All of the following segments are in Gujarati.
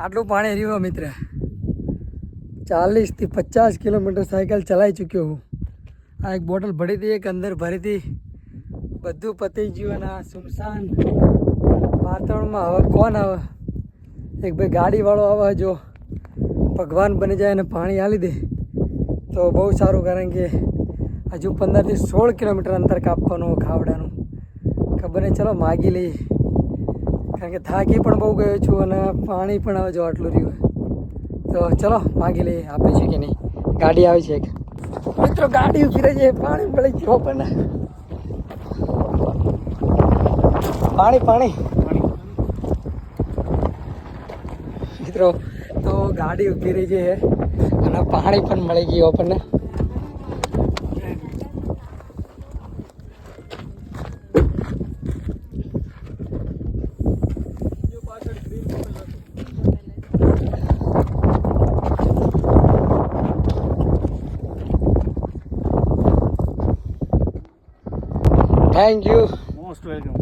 આટલું પાણી રહ્યું મિત્ર 40 થી 50 કિલોમીટર સાયકલ ચલાવી ચૂક્યો હું આ એક બોટલ ભરી હતી એક અંદર ભરી હતી બધું પતી ગયું અને આ સુમસાન વાતાવરણમાં હવે કોણ આવે એક ભાઈ ગાડીવાળો આવે જો ભગવાન બની જાય અને પાણી આલી દે તો બહુ સારું કારણ કે હજુ 15 થી 16 કિલોમીટર અંતર કાપવાનું ખાવડાનું ખબર નહીં ચલો માગી લઈએ કારણ કે થાકી પણ બહુ ગયો છું અને પાણી પણ હવે જો આટલું રહ્યું તો ચલો માગી લઈએ આપે છે કે નહીં ગાડી આવી છે એક મિત્રો ગાડી ઉભી રહી છે પાણી મળી ગયું આપણને પાણી મિત્રો તો ગાડી ઉભી રહી છે અને પાણી પણ મળી ગયું આપણને થેન્ક યુ મોસ્ટ વેલકમ.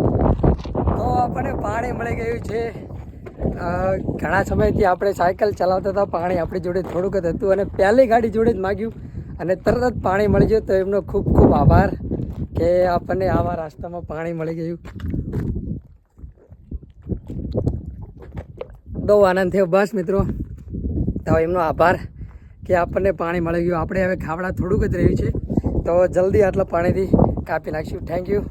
તો આપણને પાણી મળી ગયું છે ઘણા સમયથી આપણે સાયકલ ચલાવતા હતા પાણી આપણી જોડે થોડુંક જ હતું અને પહેલી ગાડી જોડે જ માગ્યું અને તરત જ પાણી મળી ગયું તો એમનો ખૂબ ખૂબ આભાર કે આપણને આવા રસ્તામાં પાણી મળી ગયું બહુ આનંદ થયો બસ મિત્રો તો એમનો આભાર કે આપણને પાણી મળી ગયું આપણે હવે ખાવડા થોડુંક જ રહ્યું છે તો જલ્દી આટલા પાણીથી કાપી નાખીશું થેન્ક યુ